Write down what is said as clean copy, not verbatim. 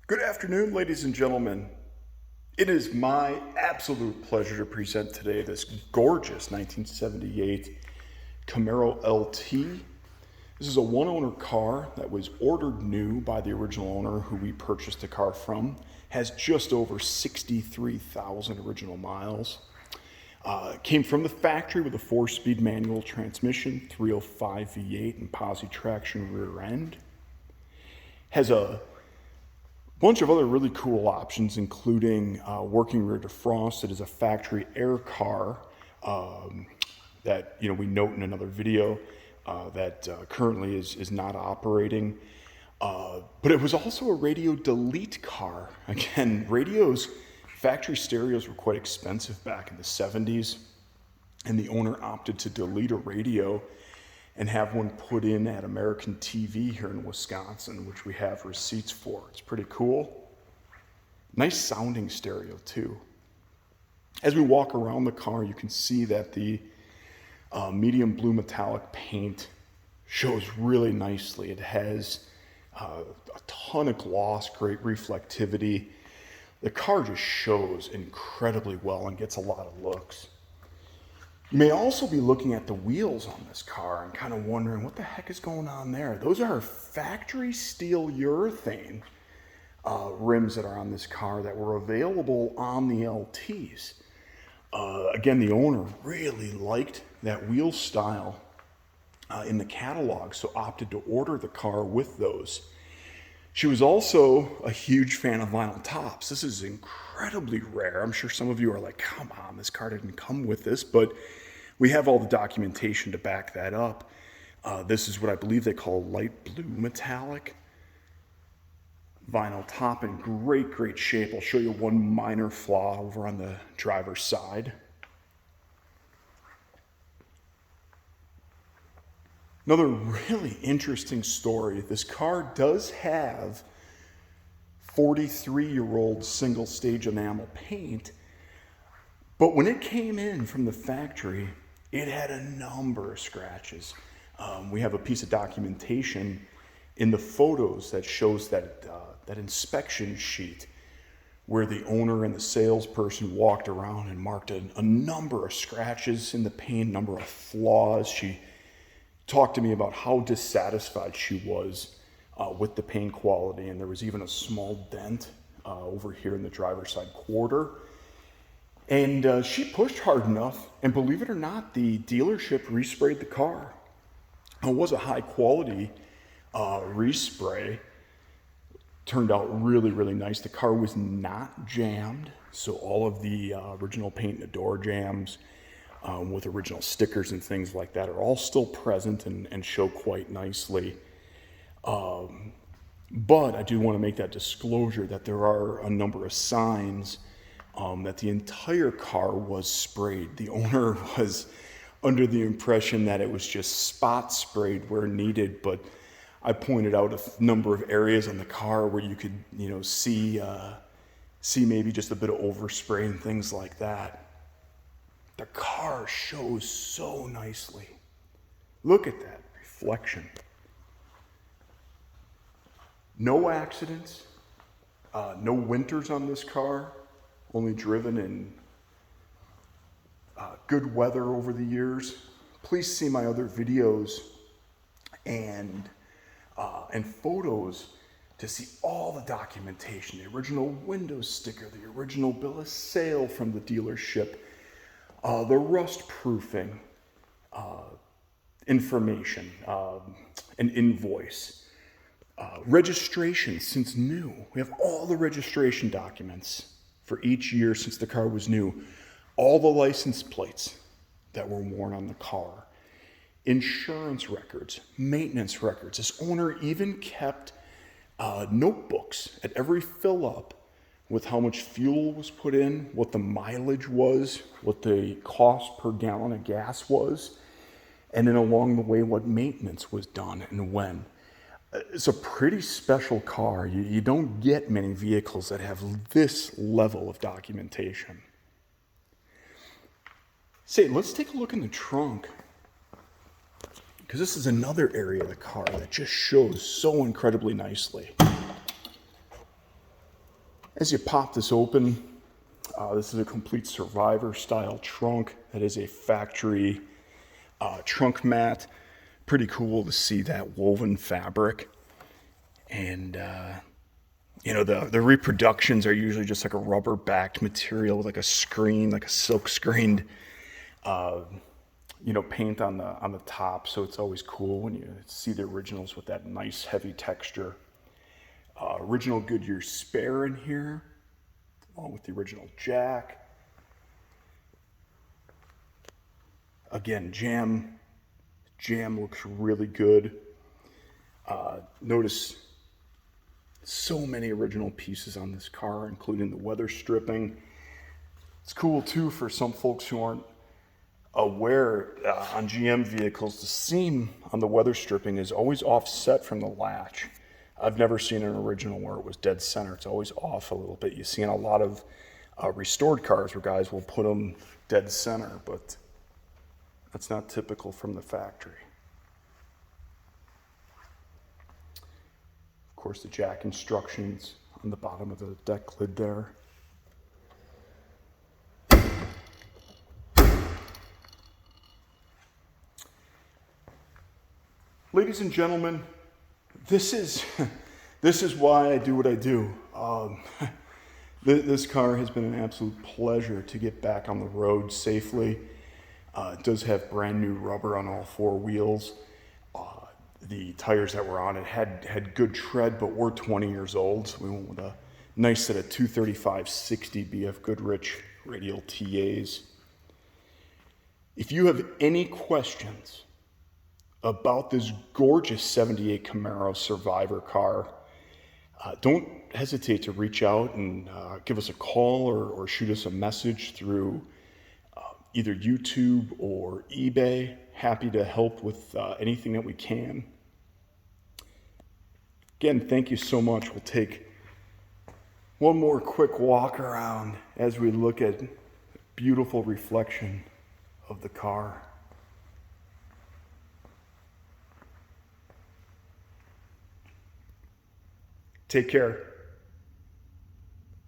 Good afternoon, ladies and gentlemen. It is my absolute pleasure to present today this gorgeous 1978 Camaro LT. This is a one-owner car that was ordered new by the original owner who we purchased the car from. Has just over 63,000 original miles. Came from the factory with a 4-speed manual transmission, 305 V8 and posi traction rear end. Has a bunch of other really cool options, including working rear defrost. It is a factory air car that we note in another video that currently is not operating. But it was also a radio delete car. Again, radios, factory stereos were quite expensive back in the 70s, and the owner opted to delete a radio and have one put in at American TV here in Wisconsin, which we have receipts for. It's pretty cool. Nice sounding stereo too. As we walk around the car, you can see that the medium blue metallic paint shows really nicely. It has a ton of gloss, great reflectivity. The car just shows incredibly well and gets a lot of looks. You may also be looking at the wheels on this car and kind of wondering what the heck is going on there. Those are factory steel urethane rims that are on this car that were available on the LTs. Again, the owner really liked that wheel style in the catalog, so opted to order the car with those. She was also a huge fan of vinyl tops. This is incredibly rare. I'm sure some of you are like, come on, this car didn't come with this, but we have all the documentation to back that up. This is what I believe they call light blue metallic vinyl top in great shape. I'll show you one minor flaw over on the driver's side. Another really interesting story. This car does have 43-year-old single stage enamel paint, but when it came in from the factory, it had a number of scratches. We have a piece of documentation in the photos that shows that inspection sheet where the owner and the salesperson walked around and marked a number of scratches in the paint, number of flaws. She talked to me about how dissatisfied she was with the paint quality, and there was even a small dent over here in the driver's side quarter. And she pushed hard enough, and believe it or not, the dealership resprayed the car. It was a high quality respray. Turned out really nice. The car was not jammed, so all of the original paint in the door jams with original stickers and things like that are all still present and show quite nicely. But I do want to make that disclosure that there are a number of signs that the entire car was sprayed. The owner was under the impression that it was just spot sprayed where needed, but I pointed out a number of areas on the car where you could, see maybe just a bit of overspray and things like that. The car shows so nicely. Look at that reflection. No accidents, no winters on this car, only driven in good weather over the years. Please see my other videos and photos to see all the documentation, the original window sticker, the original bill of sale from the dealership, the rust proofing information, an invoice, registration since new. We have all the registration documents for each year since the car was new, all the license plates that were worn on the car, insurance records, maintenance records. This owner even kept notebooks at every fill up with how much fuel was put in, what the mileage was, what the cost per gallon of gas was, and then along the way what maintenance was done and when. It's a pretty special car. You don't get many vehicles that have this level of documentation. Say, let's take a look in the trunk, because this is another area of the car that just shows so incredibly nicely. As you pop this open, this is a complete Survivor style trunk. That is a factory trunk mat. Pretty cool to see that woven fabric. And you know, the reproductions are usually just like a rubber backed material with like a screen, like a silk screened you know, paint on the top. So it's always cool when you see the originals with that nice heavy texture. Original Goodyear spare in here, along with the original jack. Again, jam looks really good. Notice so many original pieces on this car, including the weather stripping. It's cool too for some folks who aren't aware on GM vehicles, the seam on the weather stripping is always offset from the latch. I've never seen an original where it was dead center. It's always off a little bit. You see in a lot of restored cars where guys will put them dead center, but that's not typical from the factory. Of course, the jack instructions on the bottom of the deck lid there. Ladies and gentlemen, this is why I do what I do. This car has been an absolute pleasure to get back on the road safely. It does have brand new rubber on all four wheels. The tires that were on it had good tread, but were 20 years old. So we went with a nice set of 235/60 BF Goodrich radial TAs. If you have any questions about this gorgeous 78 Camaro Survivor car, don't hesitate to reach out and give us a call or shoot us a message through either YouTube or eBay. Happy to help with anything that we can. Again, thank you so much. We'll take one more quick walk around as we look at the beautiful reflection of the car. Take care.